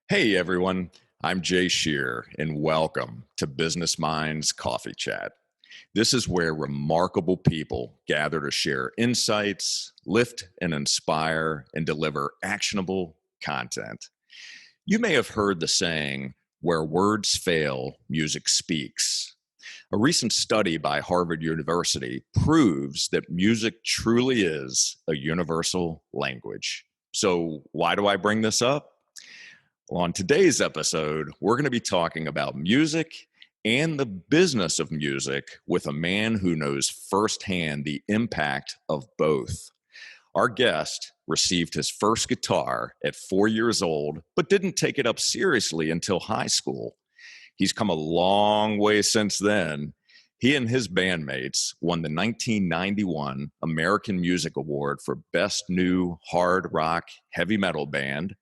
Hey everyone, I'm Jay Shear and welcome to Business Minds Coffee Chat. This is where remarkable people gather to share insights, lift and inspire, and deliver actionable content. You may have heard the saying, where words fail, music speaks. A recent study by Harvard University proves that music truly is a universal language. So why do I bring this up? Well, on today's episode, we're going to be talking about music and the business of music with a man who knows firsthand the impact of both. Our guest received his first guitar at 4 years old, but didn't take it up seriously until high school. He's come a long way since then. He and his bandmates won the 1991 American Music Award for Best New Hard Rock Heavy Metal Band,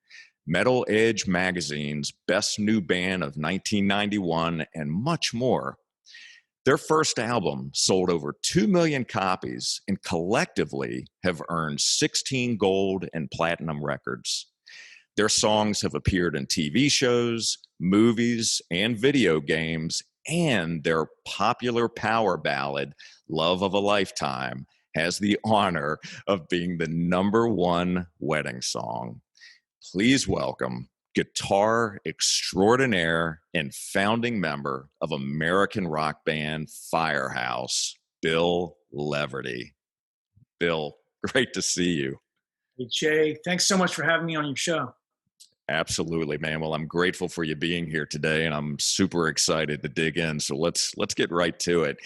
Metal Edge Magazine's Best New Band of 1991, and much more. Their first album sold over 2 million copies and collectively have earned 16 gold and platinum records. Their songs have appeared in TV shows, movies, and video games, and their popular power ballad, Love of a Lifetime, has the honor of being the #1 wedding song. Please welcome guitar extraordinaire and founding member of American rock band FireHouse, Bill Leverty. Bill, great to see you. Hey, Jay, thanks so much for having me on your show. Absolutely, man. Well, I'm grateful for you being here today, and I'm super excited to dig in. So let's get right to it.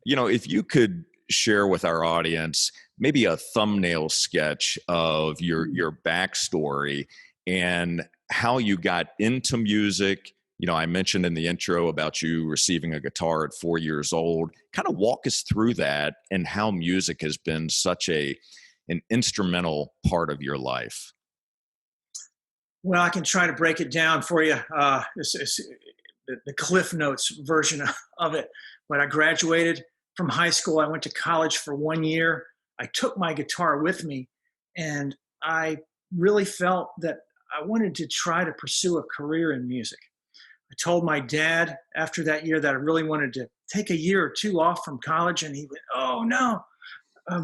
You know, if you could share with our audience maybe a thumbnail sketch of your backstory and how you got into music. You know, I mentioned in the intro about you receiving a guitar at 4 years old. Kind of walk us through that and how music has been such an instrumental part of your life. Well, I can try to break it down for you. It's the Cliff Notes version of it. When I graduated from high school, I went to college for 1 year. I took my guitar with me, and I really felt that I wanted to try to pursue a career in music. I told my dad after that year that I really wanted to take a year or two off from college, and he went, "Oh, no."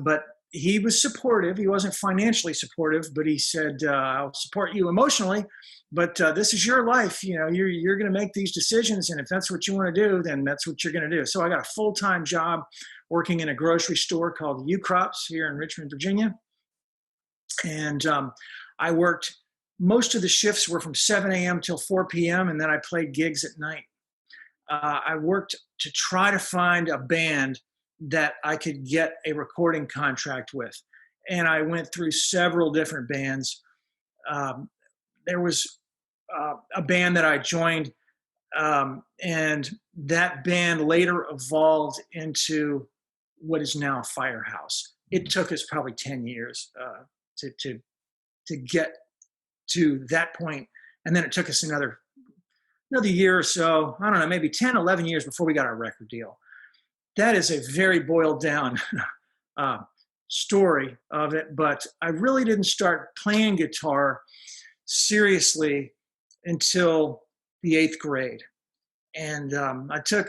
But he was supportive. He wasn't financially supportive, but he said, "I'll support you emotionally, but this is your life. You know, you're going to make these decisions, and if that's what you want to do, then that's what you're going to do." So I got a full-time job working in a grocery store called U-Crops here in Richmond, Virginia. And I worked, most of the shifts were from 7 a.m. till 4 p.m., and then I played gigs at night. I worked to try to find a band that I could get a recording contract with. And I went through several different bands. There was a band that I joined, and that band later evolved into what is now FireHouse. It took us probably 10 years to get to that point. And then it took us another year or so, I don't know, maybe 10, 11 years before we got our record deal. That is a very boiled down story of it, but I really didn't start playing guitar seriously until the 8th grade. And I took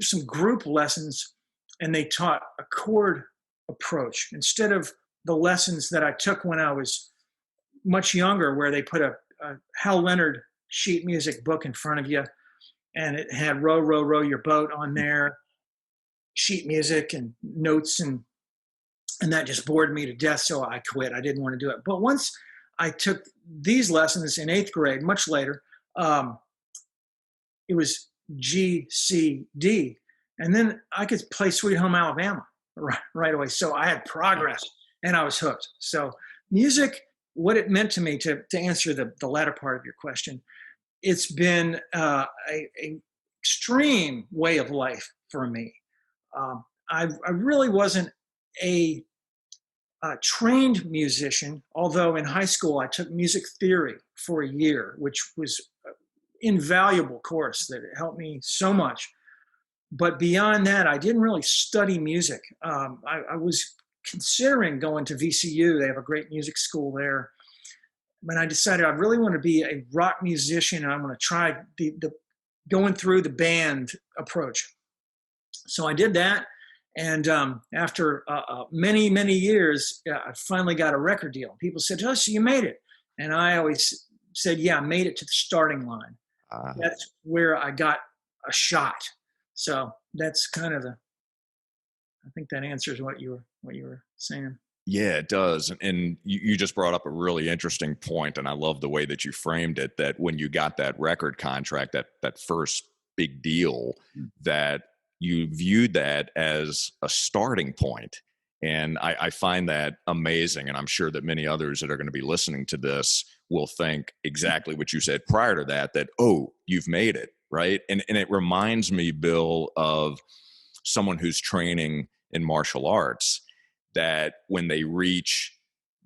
some group lessons, and they taught a chord approach instead of the lessons that I took when I was much younger, where they put a Hal Leonard sheet music book in front of you, and it had "Row, Row, Row Your Boat" on there, sheet music and notes, and that just bored me to death, so I quit. I didn't want to do it. But once I took these lessons in 8th grade, much later. Um, it was G, C, D. And then I could play Sweet Home Alabama right away. So I had progress and I was hooked. So music, what it meant to me, to answer the latter part of your question, it's been a extreme way of life for me. I really wasn't a trained musician, although in high school I took music theory for a year, which was an invaluable course that helped me so much. But beyond that, I didn't really study music. I was considering going to VCU. They have a great music school there. But I decided I really want to be a rock musician, and I want to try the going through the band approach. So I did that. And after many years, I finally got a record deal. People said, "Oh, so you made it." And I always said, "Yeah, I made it to the starting line." That's where I got a shot. So that's kind of I think that answers what you were saying. Yeah, it does. And you just brought up a really interesting point, and I love the way that you framed it, that when you got that record contract, that first big deal, that you viewed that as a starting point. And I find that amazing. And I'm sure that many others that are going to be listening to this will think exactly what you said prior to that, oh, you've made it, right? And it reminds me, Bill, of someone who's training in martial arts, that when they reach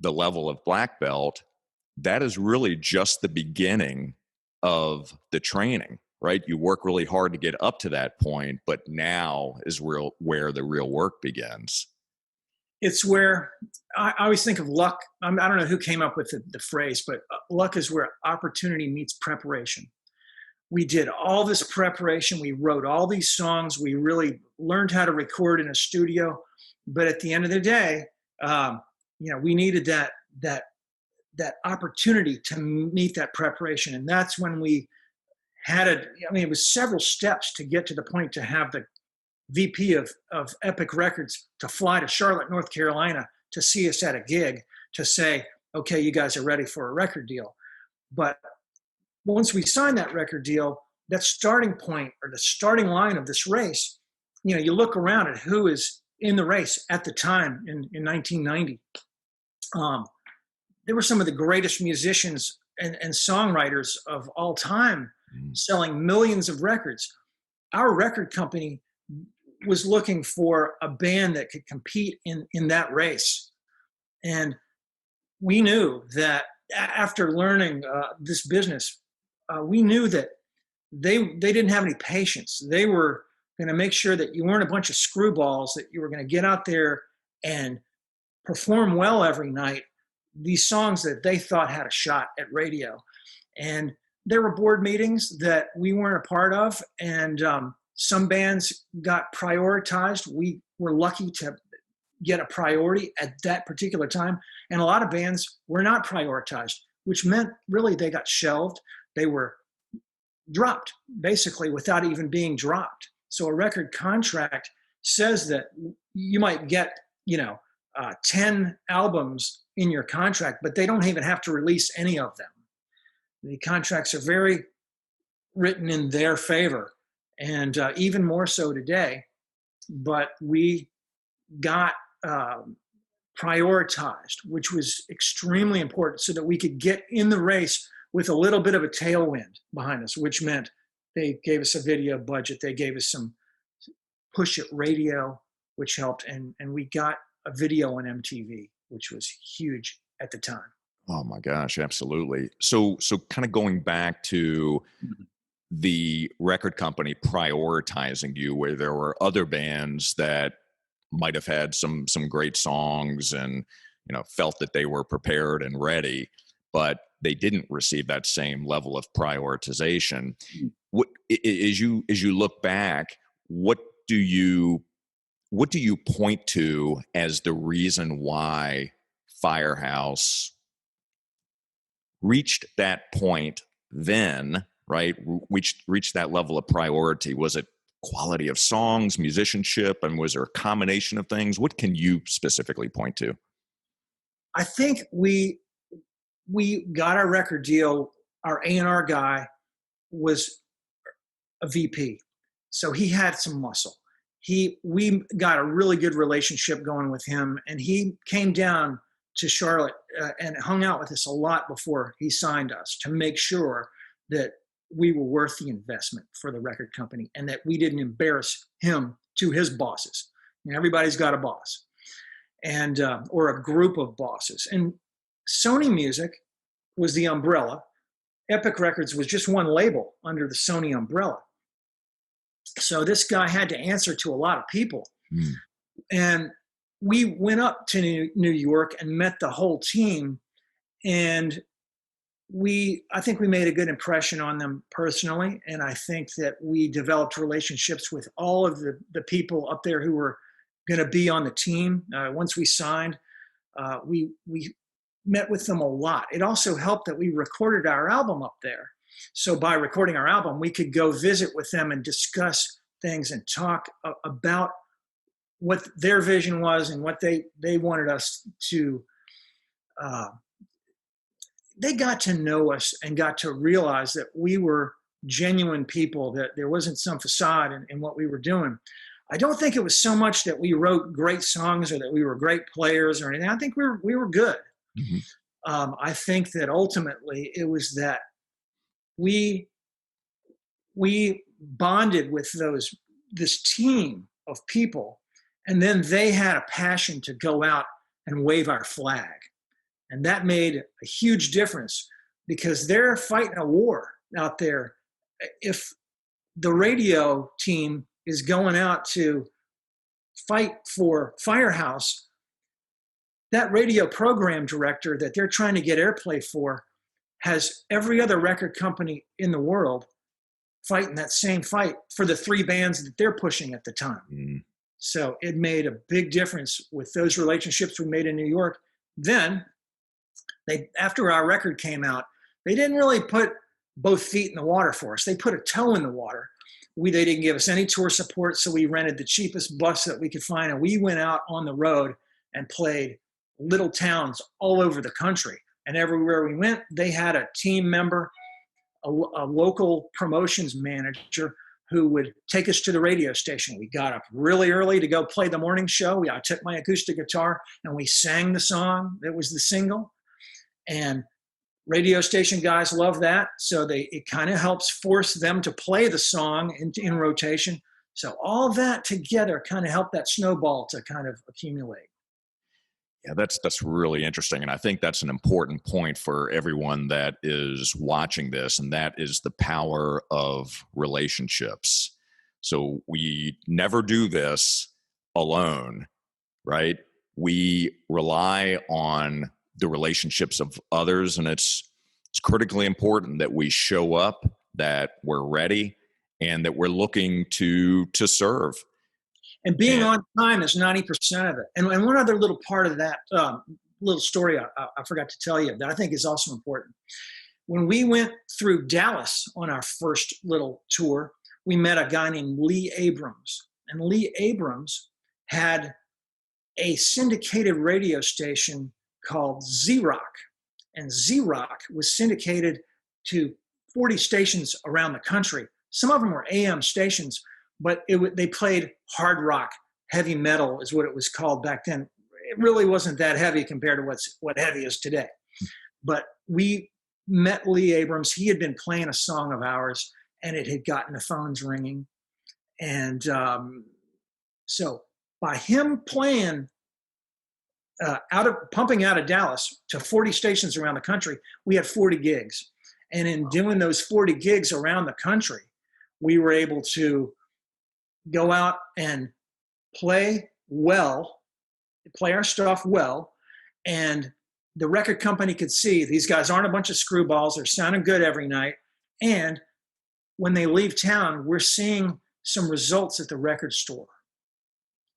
the level of black belt, that is really just the beginning of the training, right? You work really hard to get up to that point, but now is where the real work begins. It's where I always think of luck. I don't know who came up with the phrase, but luck is where opportunity meets preparation. We did all this preparation. We wrote all these songs. We really learned how to record in a studio. But at the end of the day, we needed that opportunity to meet that preparation. And that's when we had it was several steps to get to the point to have the VP of Epic Records to fly to Charlotte, North Carolina to see us at a gig, to say, okay, you guys are ready for a record deal. But once we signed that record deal, that starting point or the starting line of this race, you look around at who is in the race at the time in 1990. There were some of the greatest musicians and songwriters of all time selling millions of records. Our record company was looking for a band that could compete in that race. And we knew that after learning this business, we knew that they didn't have any patience. They were going to make sure that you weren't a bunch of screwballs, that you were going to get out there and perform well every night, these songs that they thought had a shot at radio. And there were board meetings that we weren't a part of, and some bands got prioritized. We were lucky to get a priority at that particular time, and a lot of bands were not prioritized, which meant really they got shelved. They were dropped basically without even being dropped. So a record contract says that you might get 10 albums in your contract, but they don't even have to release any of them. The contracts are very written in their favor, and even more so today. But we got prioritized, which was extremely important, so that we could get in the race with a little bit of a tailwind behind us, which meant they gave us a video budget. They gave us some push it radio, which helped. And we got a video on MTV, which was huge at the time. Oh my gosh, absolutely. So kind of going back to the record company prioritizing you, where there were other bands that might have had some great songs and felt that they were prepared and ready, but they didn't receive that same level of prioritization. What, as you look back, what do you point to as the reason why FireHouse reached that point then, right? Reached that level of priority? Was it quality of songs, musicianship, and was there a combination of things? What can you specifically point to? I think we we got our record deal. Our A&R guy was a VP, so he had some muscle. We got a really good relationship going with him, and he came down to Charlotte and hung out with us a lot before he signed us to make sure that we were worth the investment for the record company and that we didn't embarrass him to his bosses. You know, everybody's got a boss, and or a group of bosses. And Sony Music was the umbrella. Epic Records was just one label under the Sony umbrella. So this guy had to answer to a lot of people. Mm. And we went up to New York and met the whole team. And I think we made a good impression on them personally. And I think that we developed relationships with all of the people up there who were going to be on the team. Once we signed, we met with them a lot. It also helped that we recorded our album up there. So by recording our album, we could go visit with them and discuss things and talk about what their vision was and what they wanted us to. They got to know us and got to realize that we were genuine people, that there wasn't some facade in what we were doing. I don't think it was so much that we wrote great songs or that we were great players or anything. I think we were good. Mm-hmm. I think that ultimately it was that we bonded with this team of people, and then they had a passion to go out and wave our flag. And that made a huge difference because they're fighting a war out there. If the radio team is going out to fight for FireHouse, that radio program director that they're trying to get airplay for has every other record company in the world fighting that same fight for the 3 bands that they're pushing at the time. Mm. So it made a big difference with those relationships we made in New York. Then, after our record came out, they didn't really put both feet in the water for us. They put a toe in the water. They didn't give us any tour support, so we rented the cheapest bus that we could find, and we went out on the road and played little towns all over the country. And everywhere we went, they had a team member, a local promotions manager who would take us to the radio station. We got up really early to go play the morning show. I took my acoustic guitar and we sang the song that was the single. And radio station guys love that. So it kind of helps force them to play the song in rotation. So all that together kind of helped that snowball to kind of accumulate. Yeah, that's really interesting. And I think that's an important point for everyone that is watching this, and that is the power of relationships. So we never do this alone, right? We rely on the relationships of others, and it's critically important that we show up, that we're ready, and that we're looking to serve. And being on time is 90% of it. And one other little part of that little story I forgot to tell you that I think is also important. When we went through Dallas on our first little tour, we met a guy named Lee Abrams. And Lee Abrams had a syndicated radio station called Z-Rock. And Z-Rock was syndicated to 40 stations around the country. Some of them were AM stations, but they played hard rock, heavy metal is what it was called back then. It really wasn't that heavy compared to what heavy is today. But we met Lee Abrams. He had been playing a song of ours, and it had gotten the phones ringing. And so by him playing pumping out of Dallas to 40 stations around the country, we had 40 gigs. And in doing those 40 gigs around the country, we were able to go out and play our stuff well, and the record company could see these guys aren't a bunch of screwballs. They're sounding good every night. And when they leave town, we're seeing some results at the record store.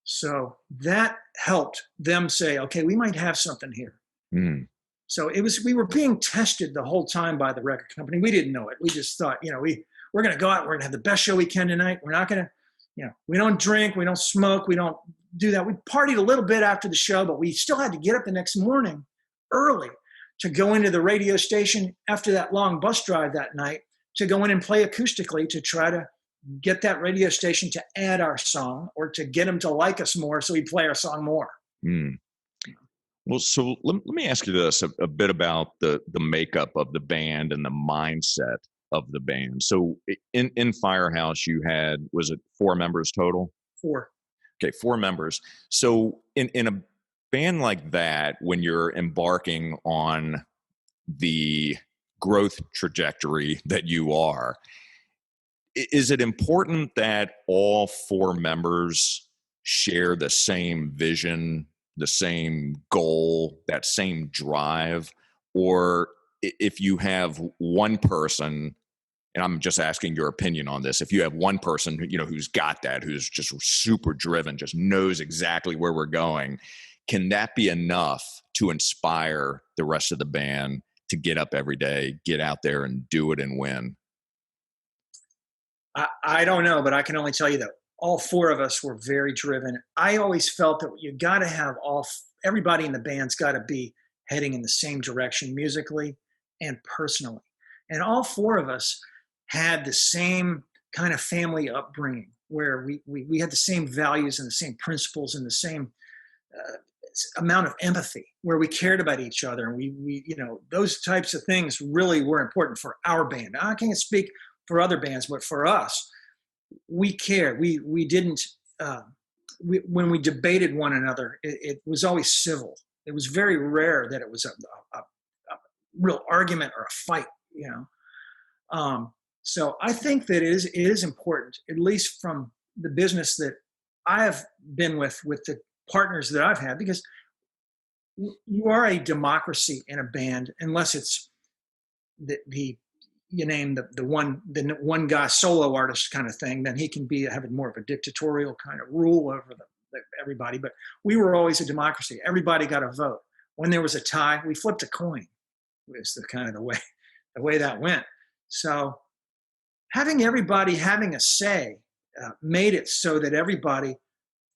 So that helped them say, okay, we might have something here. Mm. So we were being tested the whole time by the record company. We didn't know it. We just thought, we're going to go out, we're going to have the best show we can tonight. We're not going to, we don't drink, we don't smoke, we don't do that. We partied a little bit after the show, but we still had to get up the next morning early to go into the radio station after that long bus drive that night, to go in and play acoustically to try to get that radio station to add our song or to get them to like us more so we play our song more. Mm. Well, so let me ask you this a bit about the makeup of the band and the mindset of the band. So in FireHouse, you had, was it 4 members total? 4. Okay, 4 members. So in a band like that, when you're embarking on the growth trajectory that you are, is it important that all 4 members share the same vision, the same goal, that same drive? Or if you have one person, and I'm just asking your opinion on this, if you have one person who's got that, who's just super driven, just knows exactly where we're going, can that be enough to inspire the rest of the band to get up every day, get out there and do it and win? I don't know, but I can only tell you that all 4 of us were very driven. I always felt that you got to have everybody in the band's got to be heading in the same direction musically and personally. And all 4 of us had the same kind of family upbringing where we had the same values and the same principles and the same amount of empathy, where we cared about each other. And we those types of things really were important for our band. I can't speak for other bands, but for us, we cared. We didn't, when we debated one another, it was always civil. It was very rare that it was a real argument or a fight, So I think that it is important, at least from the business that I have been with the partners that I've had, because you are a democracy in a band, unless it's you name the one guy solo artist kind of thing, then he can be having more of a dictatorial kind of rule over everybody. But we were always a democracy. Everybody got a vote. When there was a tie, we flipped a coin. It was the way that went. So having everybody having a say made it so that everybody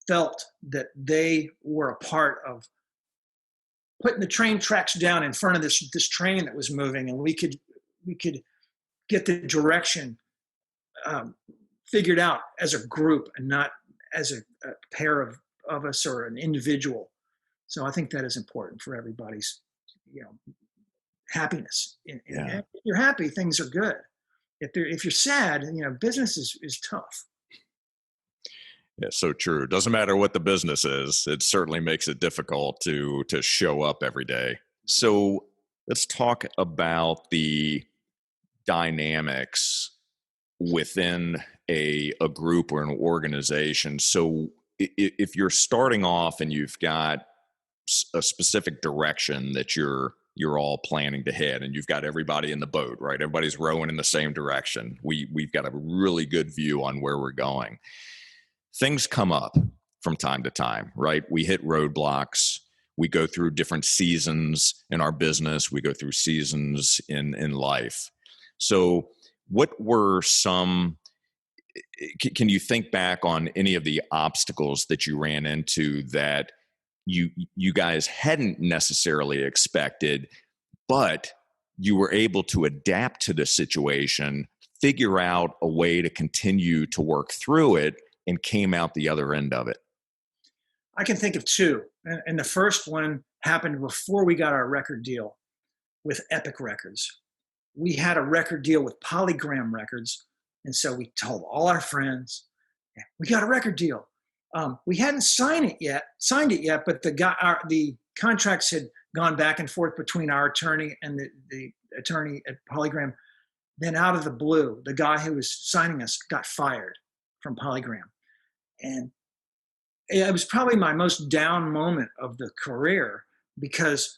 felt that they were a part of putting the train tracks down in front of this train that was moving, and we could get the direction figured out as a group and not as a pair of us or an individual. So I think that is important for everybody's, happiness. If you're happy, things are good. If you're sad, business is tough. Yeah, so true. It doesn't matter what the business is. It certainly makes it difficult to show up every day. So let's talk about the dynamics within a group or an organization. So if you're starting off and you've got a specific direction that you're all planning to head, and you've got everybody in the boat, right? Everybody's rowing in the same direction. We've got a really good view on where we're going. Things come up from time to time, right? We hit roadblocks. We go through different seasons in our business. We go through seasons in life. So what were can you think back on any of the obstacles that you ran into that you guys hadn't necessarily expected, but you were able to adapt to the situation, figure out a way to continue to work through it, and came out the other end of it? I can think of 2. And the first one happened before we got our record deal with Epic Records. We had a record deal with Polygram Records. And so we told all our friends, we got a record deal. We hadn't signed it yet, but the contracts had gone back and forth between our attorney and the attorney at Polygram. Then out of the blue, the guy who was signing us got fired from Polygram. And it was probably my most down moment of the career, because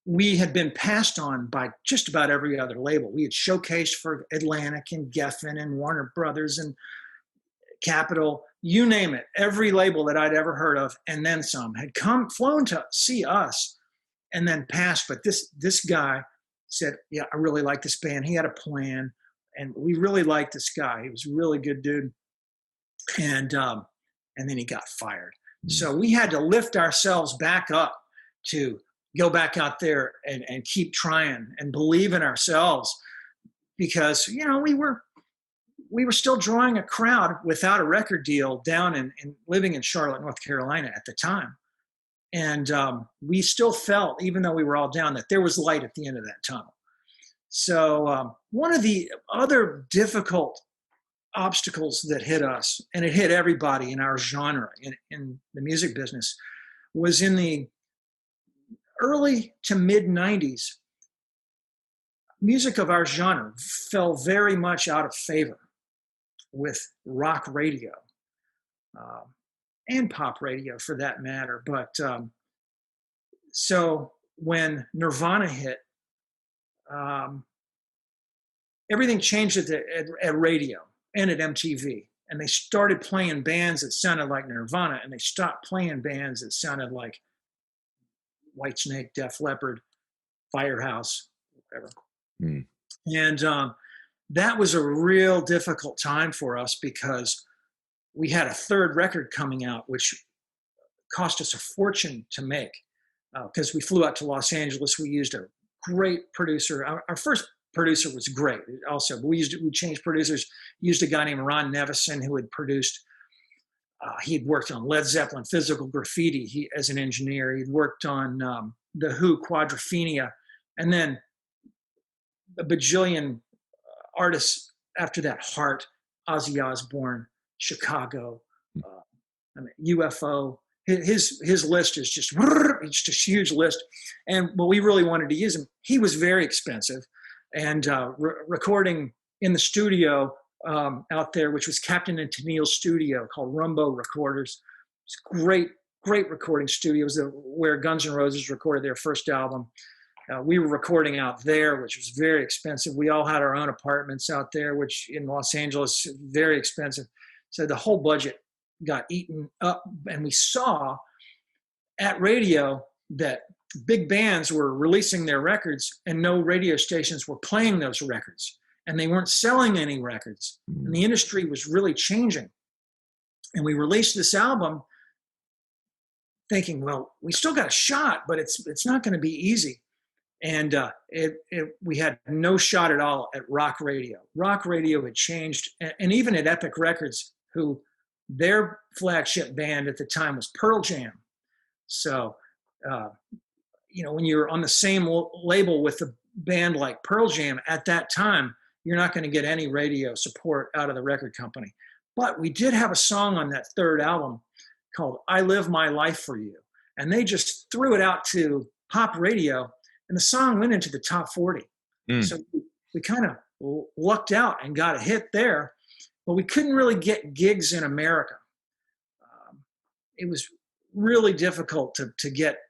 we had been passed on by just about every other label. We had showcased for Atlantic and Geffen and Warner Brothers and Capitol, you name it. Every label that I'd ever heard of, and then some, had flown to see us and then passed. But this guy said, yeah, I really like this band. He had a plan, and we really liked this guy. He was a really good dude. And then he got fired. So we had to lift ourselves back up to go back out there and keep trying and believe in ourselves, because we were still drawing a crowd without a record deal down in living in Charlotte, North Carolina at the time. And we still felt, even though we were all down, that there was light at the end of that tunnel. So one of the other difficult obstacles that hit us, and it hit everybody in our genre in the music business, was in the early to mid 90s. Music of our genre fell very much out of favor with rock radio and pop radio for that matter. But so when Nirvana hit, everything changed at radio and at MTV. And they started playing bands that sounded like Nirvana, and they stopped playing bands that sounded like Whitesnake, Def Leppard, FireHouse, whatever. And that was a real difficult time for us, because we had a third record coming out, which cost us a fortune to make, because we flew out to Los Angeles. We used a great producer. Our first producer was great also, but we changed producers, used a guy named Ron Nevison, who had produced, he'd worked on Led Zeppelin, Physical Graffiti as an engineer. He'd worked on The Who, Quadrophenia, and then a bajillion artists after that: Heart, Ozzy Osbourne, Chicago, UFO. His list is just a huge list. But we really wanted to use him. He was very expensive, and recording in the studio out there, which was Captain and Tennille's studio called Rumbo Recorders. It's great recording studios where Guns N' Roses recorded their first album. We were recording out there, which was very expensive. We all had our own apartments out there, which in Los Angeles, very expensive. So the whole budget got eaten up. And we saw at radio that big bands were releasing their records and no radio stations were playing those records. And they weren't selling any records. And the industry was really changing. And we released this album thinking, well, we still got a shot, but it's not going to be easy. And we had no shot at all at rock radio. Rock radio had changed, and even at Epic Records, who their flagship band at the time was Pearl Jam. So, when you're on the same label with a band like Pearl Jam at that time, you're not going to get any radio support out of the record company. But we did have a song on that third album called "I Live My Life for You," and they just threw it out to pop radio. And the song went into the top 40. So we kind of lucked out and got a hit there, but we couldn't really get gigs in America. It was really difficult to get,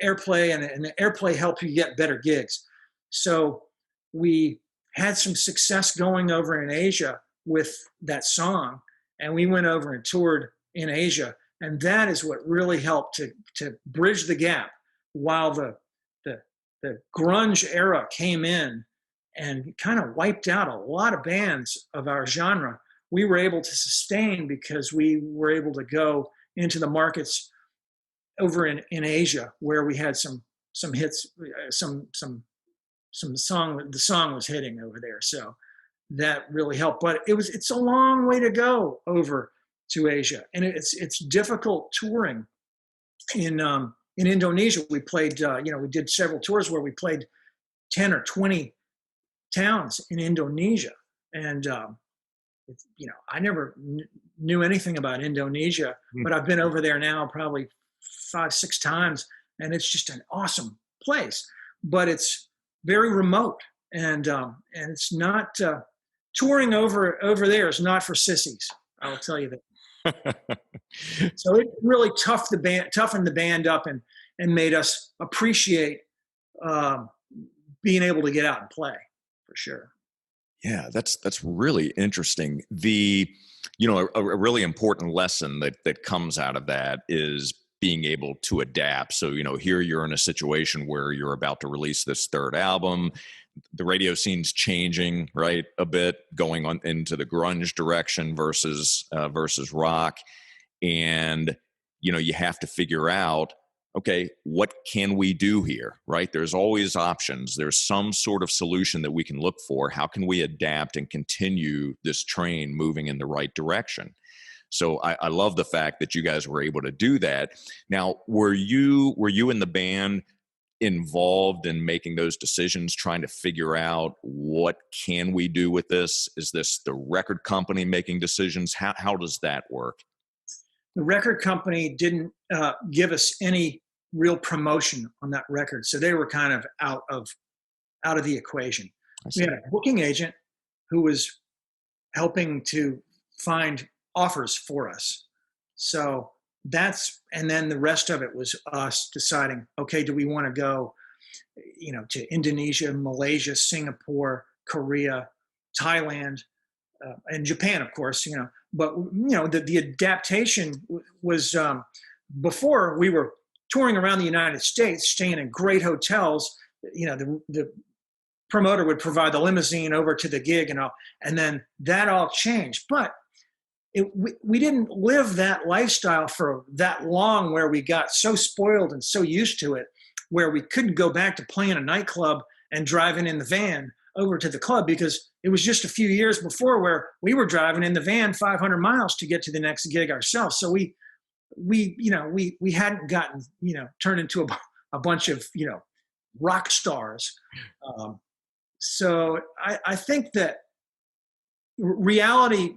airplay, and the airplay helped you get better gigs. So we had some success going over in Asia with that song, and we went over and toured in Asia. And that is what really helped to bridge the gap while the grunge era came in and kind of wiped out a lot of bands of our genre. We were able to sustain because we were able to go into the markets over in Asia, where we had some hits, the song was hitting over there. So that really helped. But it's a long way to go over to Asia, and it's difficult touring. In Indonesia, we played, we did several tours where we played 10 or 20 towns in Indonesia. And, I never knew anything about Indonesia, but I've been over there now probably 5-6 times, and it's just an awesome place. But it's very remote, and it's not, touring over there is not for sissies, I'll tell you that. So it really toughened the band up and made us appreciate being able to get out and play, for sure. Yeah, that's really interesting. A really important lesson that comes out of that is being able to adapt. So, here you're in a situation where you're about to release this third album. The radio scene's changing, right, a bit, going on into the grunge direction versus rock. And, you have to figure out okay, what can we do here, right? There's always options. There's some sort of solution that we can look for. How can we adapt and continue this train moving in the right direction? So I love the fact that you guys were able to do that. Now, were you in the band involved in making those decisions, trying to figure out what can we do with this? Is this the record company making decisions? How does that work? The record company didn't give us any real promotion on that record, so they were kind of out of the equation. I We see. had a booking agent who was helping to find offers for us. So and then the rest of it was us deciding, okay, do we want to go, to Indonesia, Malaysia, Singapore, Korea, Thailand, and Japan, of course, but the adaptation was before we were touring around the United States, staying in great hotels. The promoter would provide the limousine over to the gig and all, and then that all changed. But we didn't live that lifestyle for that long, where we got so spoiled and so used to it, where we couldn't go back to playing a nightclub and driving in the van over to the club, because it was just a few years before where we were driving in the van 500 miles to get to the next gig ourselves. So we hadn't gotten, turned into a bunch of, rock stars. So I think that reality,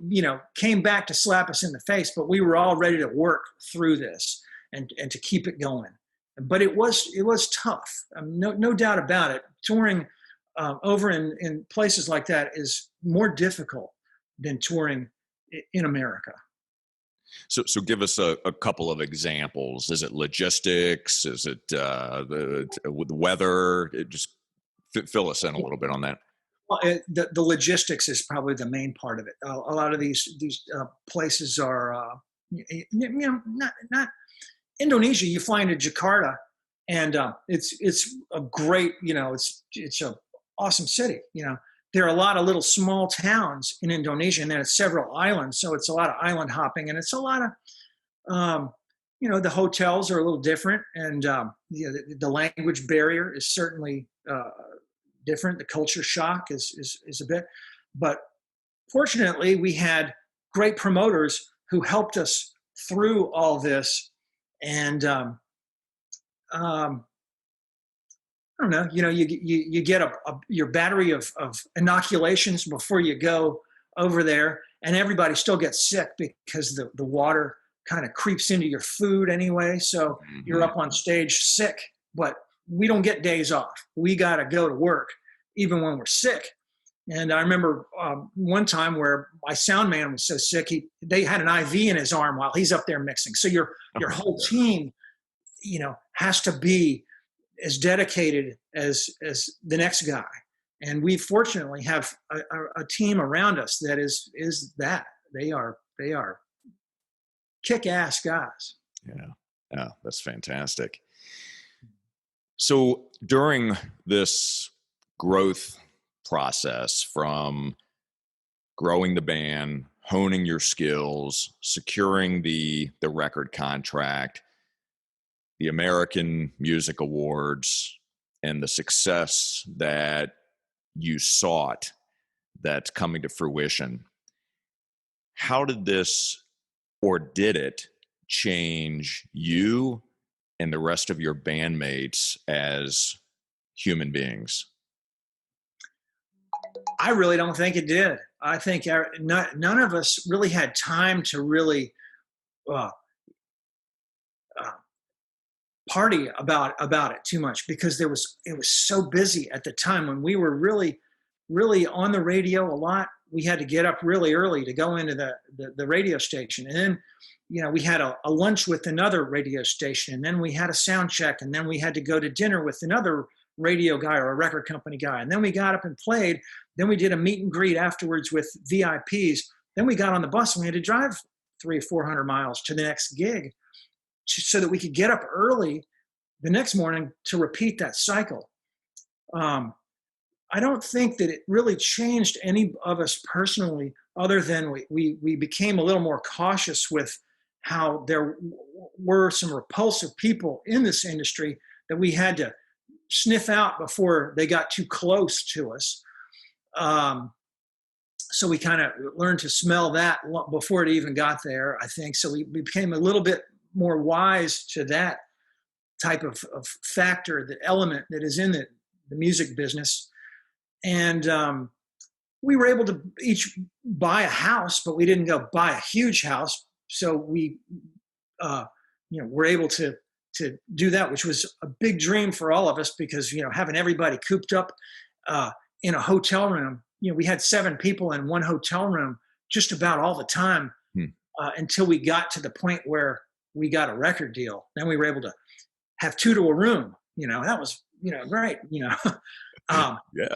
came back to slap us in the face, but we were all ready to work through this and to keep it going. But it was tough. No doubt about it. Touring over in places like that is more difficult than touring in America. So give us a couple of examples. Is it logistics? Is it the weather? Just fill us in a little bit on that. Well, the logistics is probably the main part of it. A lot of these places are, not Indonesia. You fly into Jakarta, and it's a great, it's a awesome city. There are a lot of little small towns in Indonesia, and then it's several islands, so it's a lot of island hopping, and it's a lot of, the hotels are a little different, and the language barrier is certainly different. The culture shock is a bit, but fortunately, we had great promoters who helped us through all this, and I don't know, you get your battery of inoculations before you go over there, and everybody still gets sick because the water kind of creeps into your food anyway. So you're up on stage sick, but we don't get days off. We got to go to work even when we're sick. And I remember one time where my sound man was so sick, they had an IV in his arm while he's up there mixing. So your whole team, has to be as dedicated as the next guy. And we fortunately have a team around us that is that. They are kick-ass guys. Yeah, that's fantastic. So during this growth process, from growing the band, honing your skills, securing the record contract, the American Music Awards, and the success that you sought that's coming to fruition, how did this, or did it, change you and the rest of your bandmates as human beings? I really don't think it did. I think none of us really had time to really party about it too much, because it was so busy at the time when we were really on the radio a lot. We had to get up really early to go into the radio station, and then we had a lunch with another radio station, and then we had a sound check, and then we had to go to dinner with another radio guy or a record company guy, and then we got up and played. Then we did a meet and greet afterwards with VIPs. Then we got on the bus and we had to drive 300 or 400 miles to the next gig, so that we could get up early the next morning to repeat that cycle. I don't think that it really changed any of us personally, other than we became a little more cautious with how there were some repulsive people in this industry that we had to sniff out before they got too close to us. So we kind of learned to smell that before it even got there, I think. So we became a little bit more wise to that type of factor, the element that is in the music business. And we were able to each buy a house, but we didn't go buy a huge house. So we, were able to do that, which was a big dream for all of us, because, having everybody cooped up in a hotel room, we had 7 people in one hotel room just about all the time until we got to the point where we got a record deal. Then we were able to have 2 to a room. That was, great. Yeah.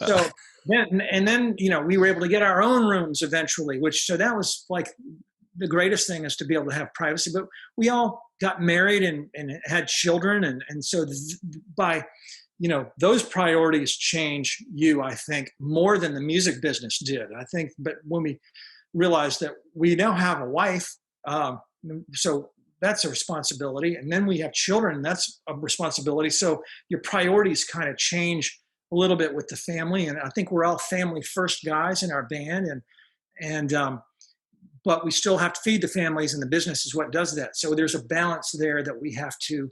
So then, we were able to get our own rooms eventually, so that was like the greatest thing, is to be able to have privacy. But we all got married and had children. And so by, those priorities change you, I think, more than the music business did, I think. But when we realized that we now have a wife, so that's a responsibility. And then we have children, that's a responsibility. So your priorities kind of change a little bit with the family. And I think we're all family first guys in our band. But we still have to feed the families, and the business is what does that. So there's a balance there that we have to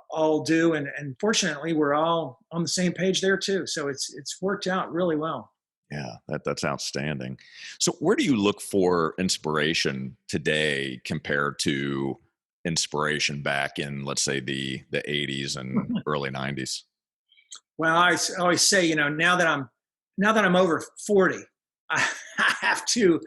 all do. And fortunately, we're all on the same page there too. So it's worked out really well. Yeah, that's outstanding. So where do you look for inspiration today compared to inspiration back in, let's say, the 80s and early 90s? Well, I always say, now that I'm over 40, I have to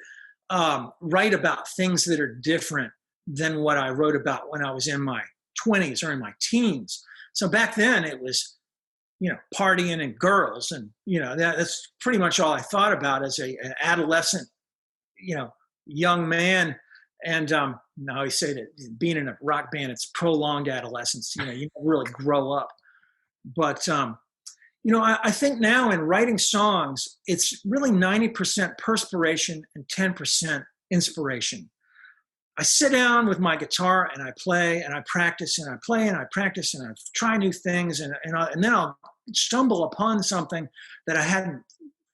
write about things that are different than what I wrote about when I was in my 20s or in my teens. So back then it was, partying and girls, and that's pretty much all I thought about as an adolescent, young man. And I always say that being in a rock band, it's prolonged adolescence. You don't really grow up. But I think now in writing songs, it's really 90% perspiration and 10% inspiration. I sit down with my guitar and I play and I practice and I play and I practice and I try new things, and then I'll stumble upon something that I hadn't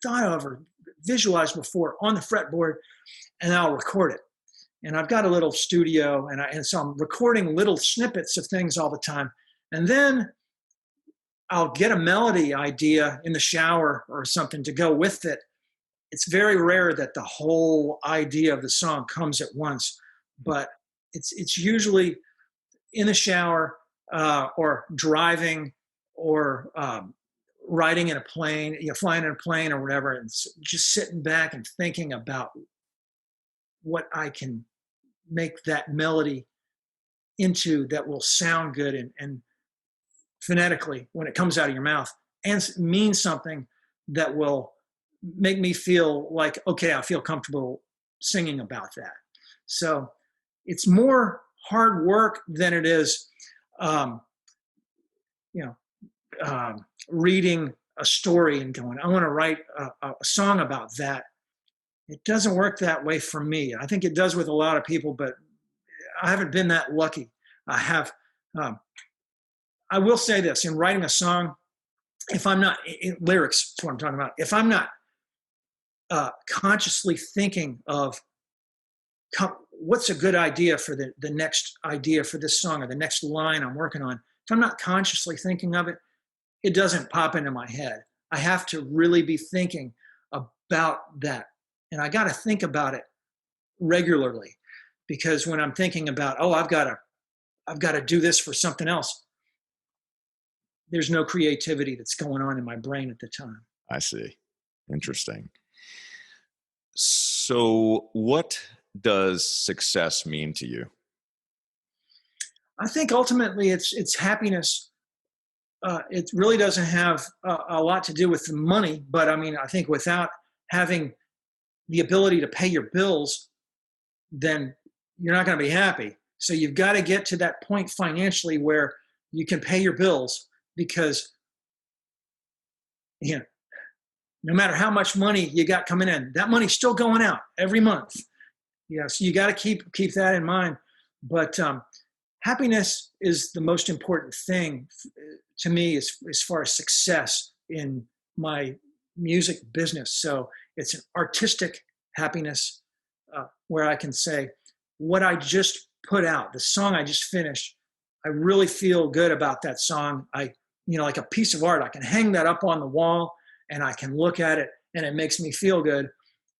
thought of or visualized before on the fretboard, and I'll record it. And I've got a little studio, and so I'm recording little snippets of things all the time. And then I'll get a melody idea in the shower or something to go with it. It's very rare that the whole idea of the song comes at once, but it's usually in the shower or driving or riding in a plane, flying in a plane or whatever, and just sitting back and thinking about what I can make that melody into that will sound good and phonetically when it comes out of your mouth, and mean something that will make me feel like, okay, I feel comfortable singing about that. So it's more hard work than it is, reading a story and going, I want to write a song about that. It doesn't work that way for me. I think it does with a lot of people, but I haven't been that lucky. I have. I will say this: in writing a song, if I'm not lyrics, is what I'm talking about. If I'm not consciously thinking of what's a good idea for the next idea for this song or the next line I'm working on, if I'm not consciously thinking of it, it doesn't pop into my head. I have to really be thinking about that. And I got to think about it regularly, because when I'm thinking about, I've got to do this for something else, there's no creativity that's going on in my brain at the time. I see. Interesting. So what does success mean to you? I think ultimately it's happiness. It really doesn't have a lot to do with the money, but I mean, I think without having the ability to pay your bills, then you're not going to be happy. So you've got to get to that point financially where you can pay your bills, because no matter how much money you got coming in, that money's still going out every month. So you got to keep that in mind. But happiness is the most important thing to me as far as success in my music business. So it's an artistic happiness where I can say what I just put out, the song I just finished, I really feel good about that song. Like a piece of art, I can hang that up on the wall and I can look at it and it makes me feel good.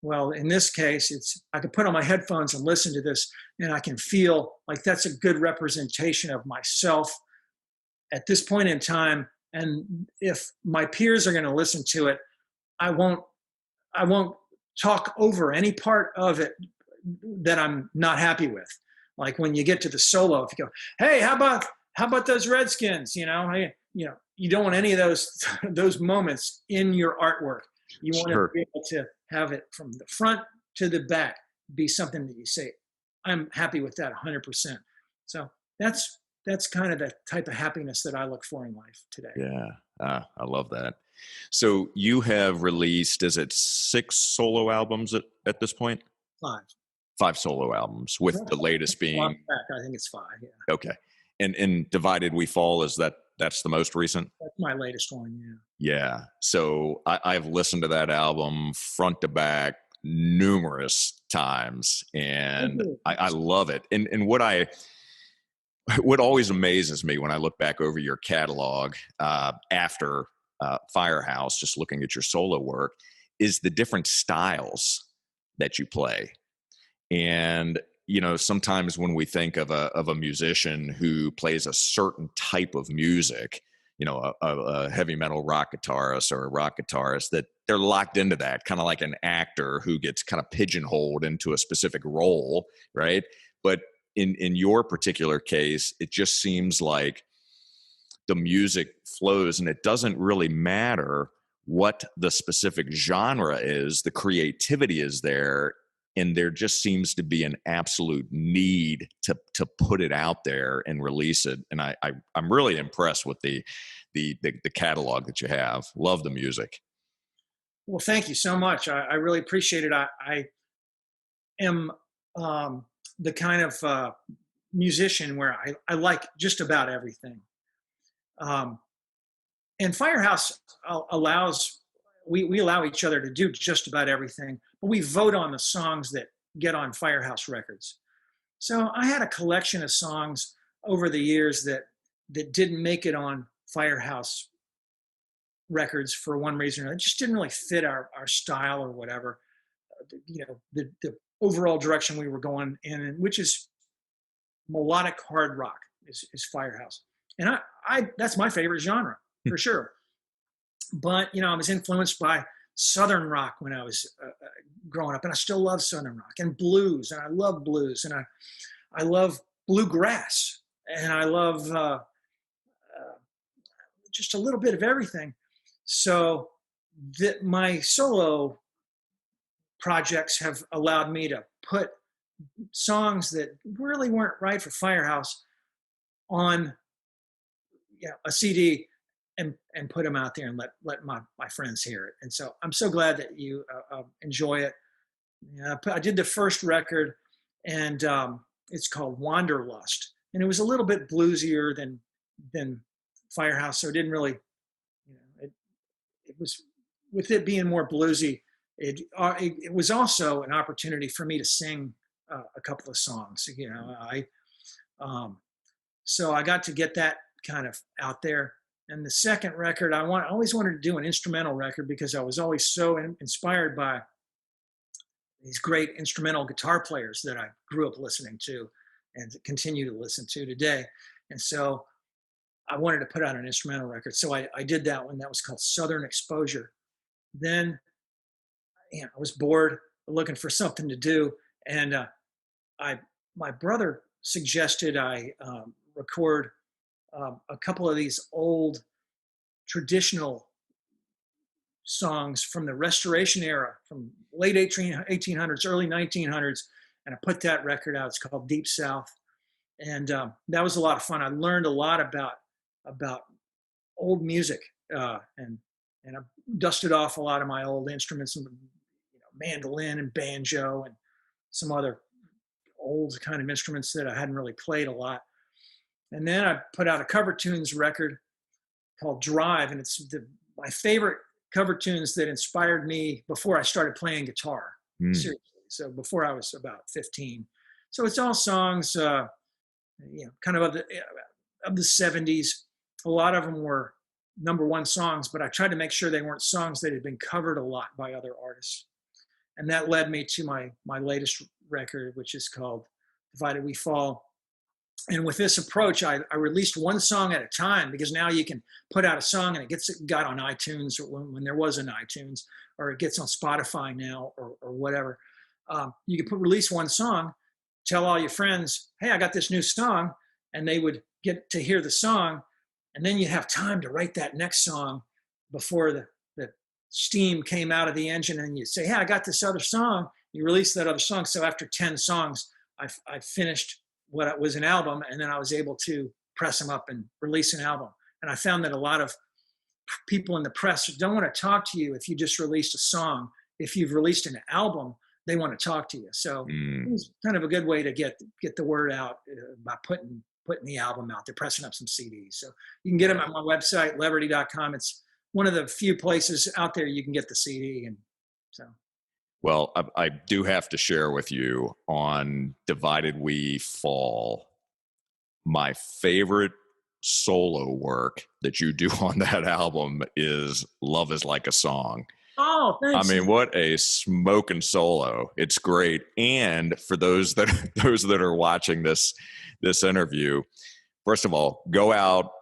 Well, in this case, I can put on my headphones and listen to this, and I can feel like that's a good representation of myself at this point in time. And if my peers are going to listen to it, I won't talk over any part of it that I'm not happy with. Like when you get to the solo, if you go, "Hey, how about those Redskins?" Hey, you don't want any of those moments in your artwork. You want to Sure. be able to have it from the front to the back be something that you say, "I'm happy with that 100%." So that's kind of the type of happiness that I look for in life today. Yeah. I love that. So you have released, is it 6 solo albums at this point? 5. 5 solo albums, with the latest Lost being track, I think it's 5. Yeah, okay. And Divided We Fall, that's the most recent? that's my latest one. Yeah. Yeah. So I've listened to that album front to back numerous times, and I love it. And what always amazes me when I look back over your catalog after FireHouse, just looking at your solo work, is the different styles that you play. And sometimes when we think of a musician who plays a certain type of music, a heavy metal rock guitarist or a rock guitarist, that they're locked into that, kind of like an actor who gets kind of pigeonholed into a specific role, right? But in your particular case, it just seems like the music flows, and it doesn't really matter what the specific genre is. The creativity is there, and there just seems to be an absolute need to put it out there and release it. And I'm really impressed with the catalog that you have. Love the music. Well, thank you so much. I really appreciate it. I am the kind of musician where I like just about everything. Um, and Firehouse allows, we allow each other to do just about everything, but we vote on the songs that get on Firehouse records. So I had a collection of songs over the years that didn't make it on Firehouse records for one reason or another. It just didn't really fit our style or whatever. The overall direction we were going in, which is melodic hard rock, is Firehouse. And I that's my favorite genre for sure. But I was influenced by Southern rock when I was growing up, and I still love Southern rock and blues, and I love blues, and I love bluegrass, and I love just a little bit of everything. So my solo projects have allowed me to put songs that really weren't right for Firehouse on a CD and put them out there and let my friends hear it. And so I'm so glad that you enjoy it. I did the first record, and it's called Wanderlust, and it was a little bit bluesier than Firehouse, so it didn't really, it was, with it being more bluesy, it was also an opportunity for me to sing a couple of songs. So I got to get that kind of out there. And the second record, I always wanted to do an instrumental record because I was always so inspired by these great instrumental guitar players that I grew up listening to and continue to listen to today. And so I wanted to put out an instrumental record. So I did that one. That was called Southern Exposure. Then I was bored, looking for something to do. And my brother suggested I record a couple of these old traditional songs from the Restoration era, from late 1800s, early 1900s, and I put that record out. It's called Deep South, and that was a lot of fun. I learned a lot about old music, and I dusted off a lot of my old instruments, and mandolin and banjo and some other old kind of instruments that I hadn't really played a lot. And then I put out a cover tunes record called Drive, and it's my favorite cover tunes that inspired me before I started playing guitar. Mm. Seriously, so before I was about 15. So it's all songs, kind of the 70s. A lot of them were number one songs, but I tried to make sure they weren't songs that had been covered a lot by other artists. And that led me to my latest record, which is called Divided We Fall. And with this approach, I released one song at a time, because now you can put out a song and it got on iTunes, or when there was an iTunes, or it gets on Spotify now, or whatever. You could release one song, tell all your friends, hey, I got this new song, and they would get to hear the song, and then you have time to write that next song before the steam came out of the engine, and you say, hey, I got this other song. You release that other song. So after 10 songs, I finished what was an album, and then I was able to press them up and release an album. And I found that a lot of people in the press don't want to talk to you if you just released a song. If you've released an album, they want to talk to you. So it's kind of a good way to get the word out by putting the album out. They're pressing up some CDs. So you can get them at my website, Leverty.com. It's one of the few places out there you can get the CD. And so. Well, I do have to share with you on Divided We Fall, my favorite solo work that you do on that album is Love Is Like a Song. Oh, thanks. I mean, what a smoking solo. It's great. And for those that are watching this interview, first of all, go out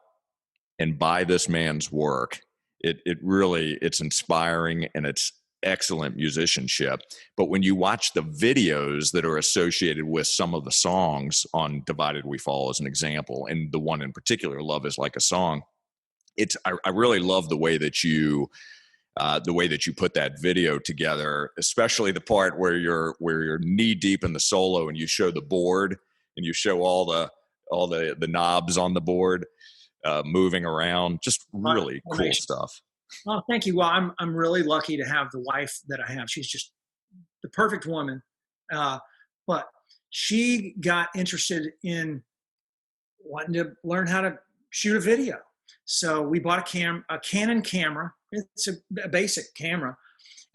and buy this man's work. It's inspiring, and it's excellent musicianship. But when you watch the videos that are associated with some of the songs on Divided We Fall, as an example, and the one in particular, Love Is Like a Song, I really love the way that you put that video together, especially the part where you're knee deep in the solo and you show the board and you show all the knobs on the board moving around. Just really cool stuff. Oh, thank you. Well, I'm really lucky to have the wife that I have. She's just the perfect woman. But she got interested in wanting to learn how to shoot a video. So we bought a Canon camera. It's a basic camera.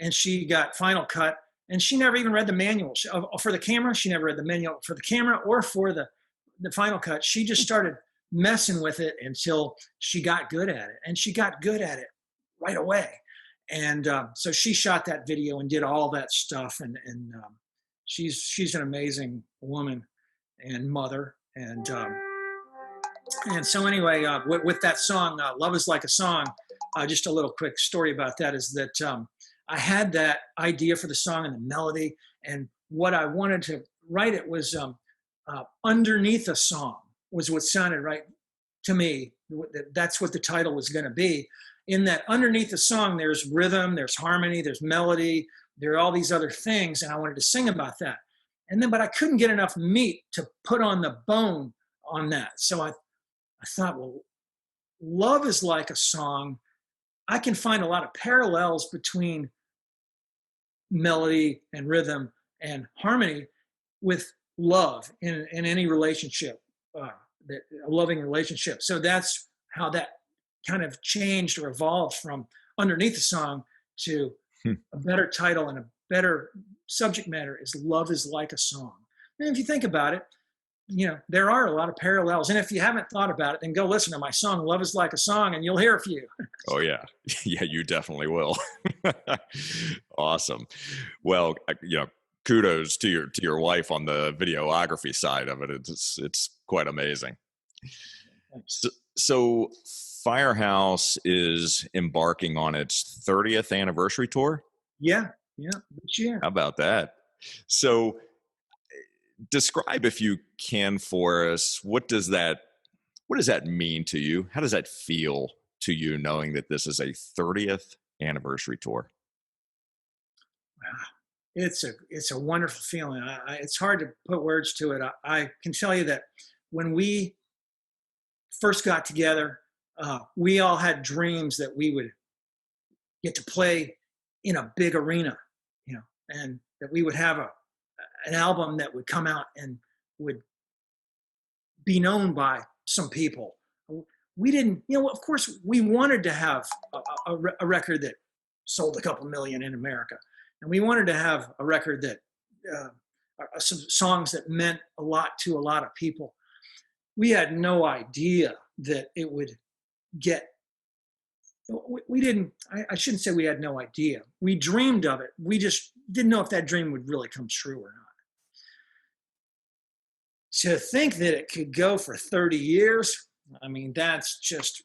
And she got Final Cut. And she never even read the manual. For the camera, she never read the manual for the camera or for the Final Cut. She just started messing with it until she got good at it. And she got good at it right away. And so she shot that video and did all that stuff. And she's an amazing woman and mother. And so anyway, with that song, Love Is Like a Song, just a little quick story about that is that I had that idea for the song and the melody. And what I wanted to write it was underneath a song was what sounded right to me. That's what the title was going to be. In that underneath the song, there's rhythm, there's harmony, there's melody, there are all these other things, and I wanted to sing about that. But I couldn't get enough meat to put on the bone on that. So I thought, well, love is like a song. I can find a lot of parallels between melody and rhythm and harmony with love in any relationship, a loving relationship. So that's how that kind of changed or evolved from underneath the song to a better title and a better subject matter is Love Is Like a Song. And if you think about it, there are a lot of parallels. And if you haven't thought about it, then go listen to my song, Love Is Like a Song, and you'll hear a few. Oh, yeah. Yeah, you definitely will. Awesome. Well, kudos to your wife on the videography side of it. It's quite amazing. Thanks. So FireHouse is embarking on its 30th anniversary tour? Yeah, this year. How about that? So describe, if you can, for us, what does that mean to you? How does that feel to you, knowing that this is a 30th anniversary tour? Wow. It's a wonderful feeling. It's hard to put words to it. I can tell you that when we first got together, we all had dreams that we would get to play in a big arena, and that we would have an album that would come out and would be known by some people. We didn't, of course, we wanted to have a record that sold a couple million in America, and we wanted to have a record that some songs that meant a lot to a lot of people. We had no idea that it would get. We didn't. I shouldn't say we had no idea. We dreamed of it. We just didn't know if that dream would really come true or not. To think that it could go for 30 years, I mean, that's just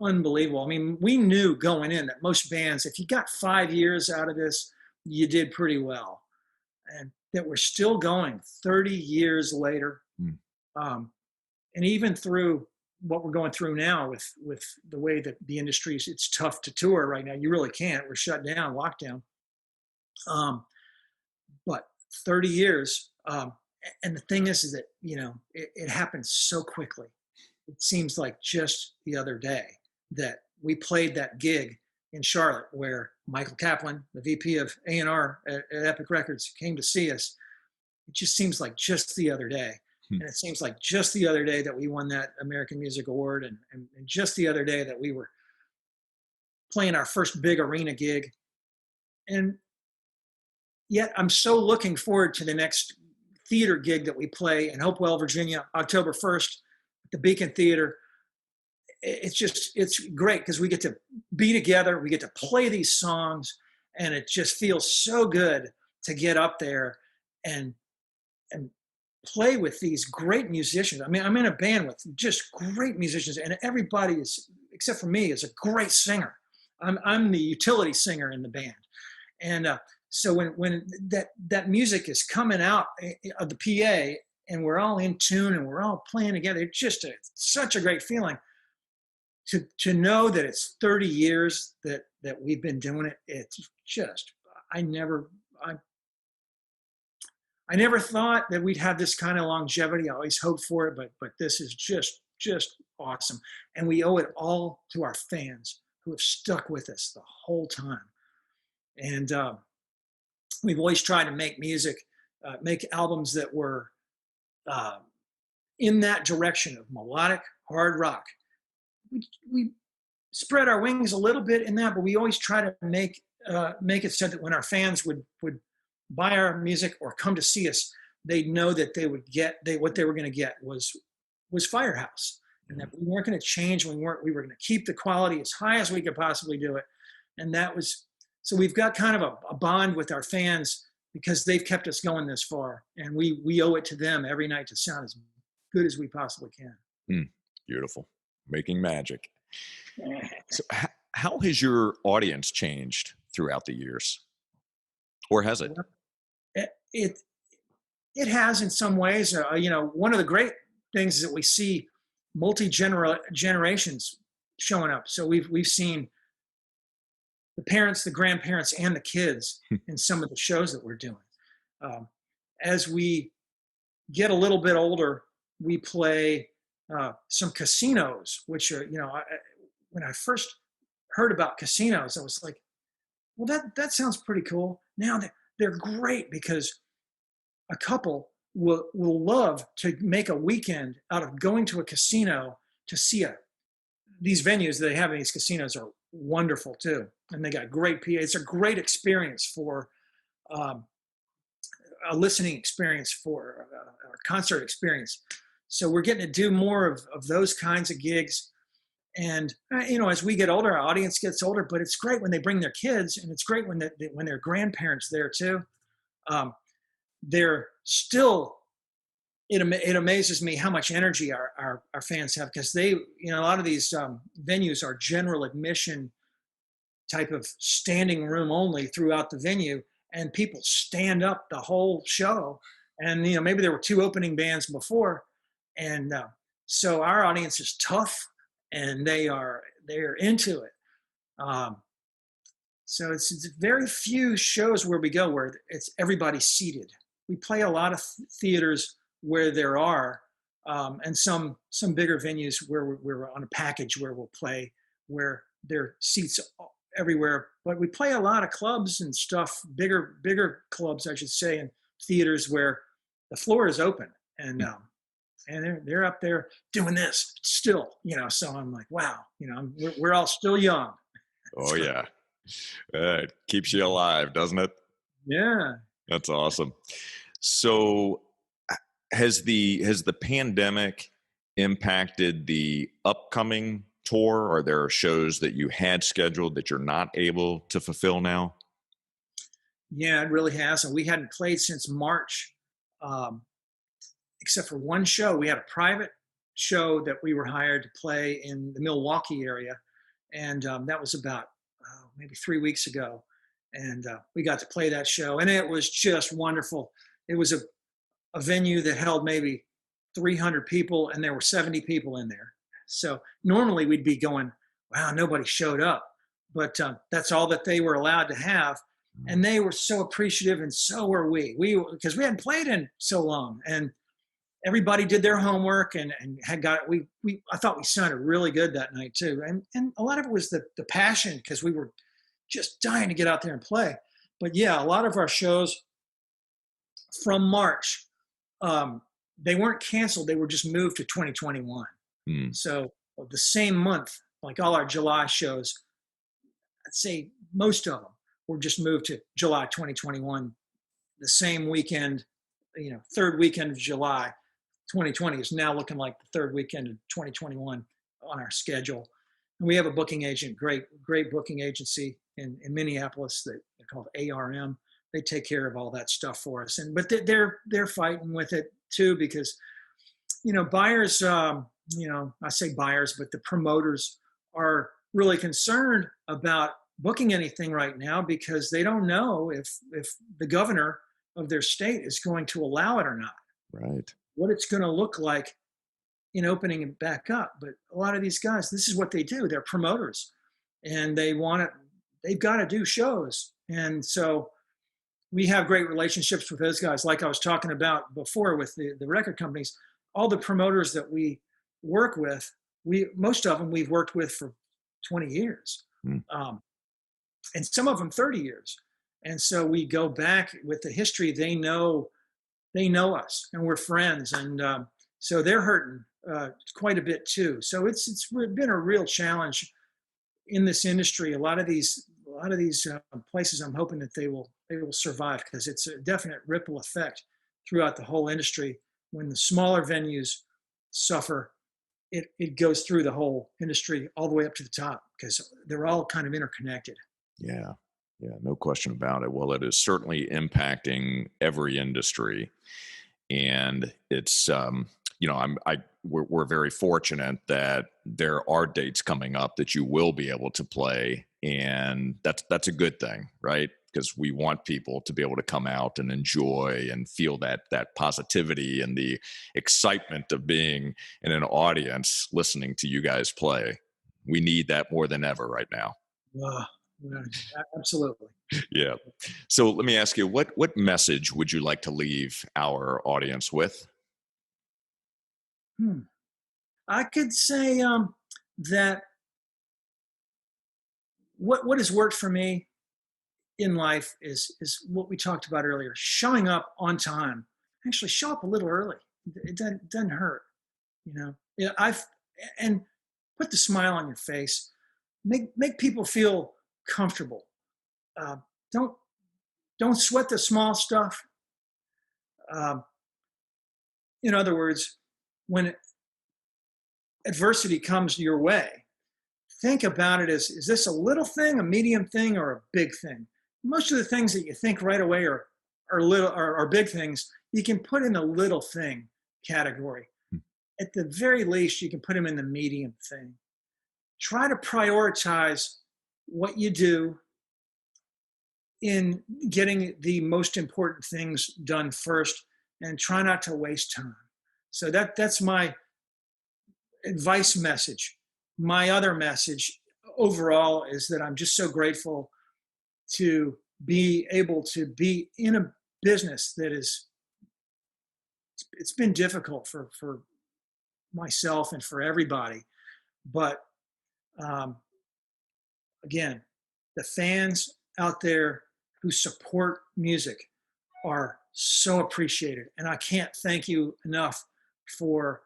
unbelievable. I mean, we knew going in that most bands, if you got 5 years out of this, you did pretty well. And that we're still going 30 years later. And even through what we're going through now with the way that the industry is, it's tough to tour right now. You really can't. We're shut down, lockdown. But 30 years, and the thing is that, it happens so quickly. It seems like just the other day that we played that gig in Charlotte where Michael Kaplan, the VP of A&R at Epic Records, came to see us. It just seems like just the other day. And it seems like just the other day that we won that American Music Award, and just the other day that we were playing our first big arena gig. And yet I'm so looking forward to the next theater gig that we play in Hopewell, Virginia, October 1st at the Beacon Theater. It's great because we get to be together, we get to play these songs, and it just feels so good to get up there and play with these great musicians. I mean, I'm in a band with just great musicians, and everybody is, except for me, is a great singer. I'm the utility singer in the band. And so when that music is coming out of the PA and we're all in tune and we're all playing together, it's just such a great feeling to know that it's 30 years that we've been doing it. It's just, I never thought that we'd have this kind of longevity. I always hoped for it, but this is just awesome. And we owe it all to our fans who have stuck with us the whole time. And we've always tried to make music, make albums that were in that direction of melodic hard rock. We spread our wings a little bit in that, but we always try to make it so that when our fans would buy our music or come to see us, they'd know that they would get what they were going to get was FireHouse, and that we weren't going to change. We were going to keep the quality as high as we could possibly do it, and that was. So we've got kind of a bond with our fans because they've kept us going this far, and we owe it to them every night to sound as good as we possibly can. Beautiful. Making magic. So how has your audience changed throughout the years? Or has it? It has in some ways. One of the great things is that we see generations showing up. So we've seen the parents, the grandparents, and the kids in some of the shows that we're doing. As we get a little bit older, we play some casinos, which are, when I first heard about casinos, I was like, well, that sounds pretty cool. Now they're great because a couple will love to make a weekend out of going to a casino to see these venues that they have in these casinos are wonderful too. And they got great PA. It's a great experience for a listening experience, for a concert experience. So we're getting to do more of those kinds of gigs. And, as we get older, our audience gets older, but it's great when they bring their kids, and it's great when their grandparents there too. They're still, it amazes me how much energy our fans have, because they, a lot of these venues are general admission type of standing room only throughout the venue, and people stand up the whole show. And, maybe there were 2 opening bands before. And so our audience is tough, and they're into it. So it's very few shows where we go where it's everybody seated. We play a lot of theaters where there are, and some bigger venues where we're on a package where we'll play where there are seats everywhere. But we play a lot of clubs and stuff, bigger clubs, I should say, and theaters where the floor is open, and they're up there doing this still, So I'm like, wow, we're all still young. Oh, It's great. yeah. It keeps you alive, doesn't it? Yeah. That's awesome. So, has the pandemic impacted the upcoming tour? Are there shows that you had scheduled that you're not able to fulfill now? Yeah, it really has. And we hadn't played since March, um, except for one show. We had a private show that we were hired to play in the Milwaukee area. And that was about maybe 3 weeks ago. And we got to play that show. And it was just wonderful. It was a venue that held maybe 300 people, and there were 70 people in there. So normally we'd be going, wow, nobody showed up. But that's all that they were allowed to have. And they were so appreciative, and so were we. Because we hadn't played in so long, and everybody did their homework and had got we I thought we sounded really good that night too. And a lot of it was the passion, because we were just dying to get out there and play. But yeah, a lot of our shows from March, they weren't canceled, they were just moved to 2021. Hmm. So the same month, like all our July shows, I'd say most of them were just moved to July 2021. The same weekend, third weekend of July 2020 is now looking like the third weekend of 2021 on our schedule. And we have a booking agent, great booking agency in Minneapolis that they're called ARM. They take care of all that stuff for us. But they're fighting with it too, because buyers, I say buyers, but the promoters are really concerned about booking anything right now, because they don't know if the governor of their state is going to allow it or not, Right. what it's going to look like in opening it back up. But a lot of these guys, this is what they do. They're promoters, and they've got to do shows. And so we have great relationships with those guys. Like I was talking about before with the record companies, all the promoters that we work with, most of them we've worked with for 20 years. Hmm. And some of them 30 years. And so we go back with the history. They know us, and we're friends. And so they're hurting quite a bit too. So it's been a real challenge in this industry. A lot of these places, I'm hoping that they will survive, because it's a definite ripple effect throughout the whole industry. When the smaller venues suffer, it goes through the whole industry all the way up to the top, because they're all kind of interconnected. Yeah. Yeah. No question about it. Well, it is certainly impacting every industry. And it's, we're very fortunate that there are dates coming up that you will be able to play. And that's a good thing, right? Because we want people to be able to come out and enjoy and feel that positivity and the excitement of being in an audience listening to you guys play. We need that more than ever right now. Uh, yeah, absolutely. Yeah. So let me ask you, what message would you like to leave our audience with? Hmm. I could say that what has worked for me in life is what we talked about earlier: showing up on time. Actually, show up a little early. It doesn't hurt, Yeah, and put the smile on your face. Make people feel comfortable. Uh, don't sweat the small stuff. Um, in other words, when adversity comes your way, think about it as, is this a little thing, a medium thing, or a big thing? Most of the things that you think right away are big things, you can put in the little thing category. Hmm. At the very least, you can put them in the medium thing. Try to prioritize what you do in getting the most important things done first, and try not to waste time. So that's my advice message. My other message overall is that I'm just so grateful to be able to be in a business that it's been difficult for myself and for everybody. But um, again, the fans out there who support music are so appreciated. And I can't thank you enough for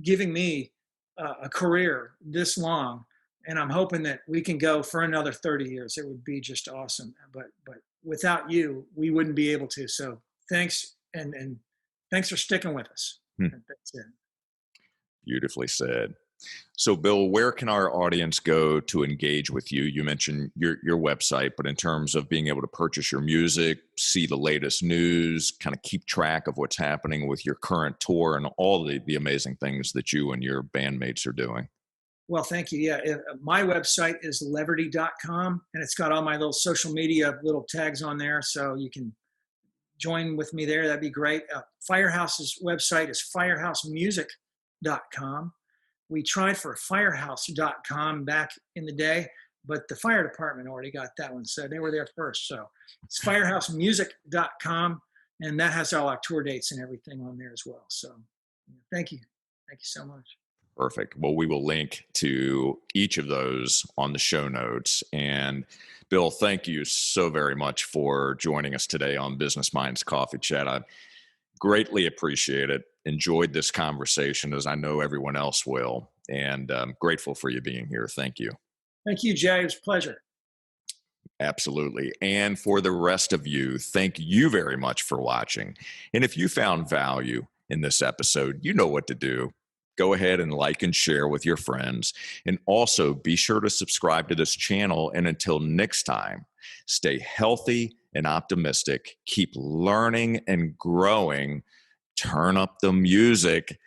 giving me a career this long. And I'm hoping that we can go for another 30 years. It would be just awesome. But without you, we wouldn't be able to. So thanks, and thanks for sticking with us. Hmm. That's it. Beautifully said. So, Bill, where can our audience go to engage with you? You mentioned your website, but in terms of being able to purchase your music, see the latest news, kind of keep track of what's happening with your current tour and all the amazing things that you and your bandmates are doing. Well, thank you. Yeah, my website is leverty.com, and it's got all my little social media little tags on there, so you can join with me there. That'd be great. Firehouse's website is firehousemusic.com. We tried for firehouse.com back in the day, but the fire department already got that one, so they were there first. So it's firehousemusic.com, and that has all our tour dates and everything on there as well. So thank you. Thank you so much. Perfect. Well, we will link to each of those on the show notes. And Bill, thank you so very much for joining us today on Business Minds Coffee Chat. I greatly appreciate it. Enjoyed this conversation, as I know everyone else will. And I'm grateful for you being here. Thank you. Thank you, Jay. It was a pleasure. Absolutely. And for the rest of you, thank you very much for watching. And if you found value in this episode, you know what to do. Go ahead and like and share with your friends. And also be sure to subscribe to this channel. And until next time, stay healthy and optimistic. Keep learning and growing. Turn up the music.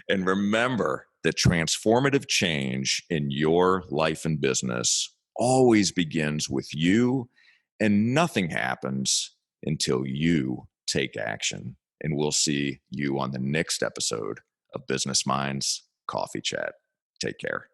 And remember that transformative change in your life and business always begins with you, and nothing happens until you take action. And we'll see you on the next episode of Business Minds Coffee Chat. Take care.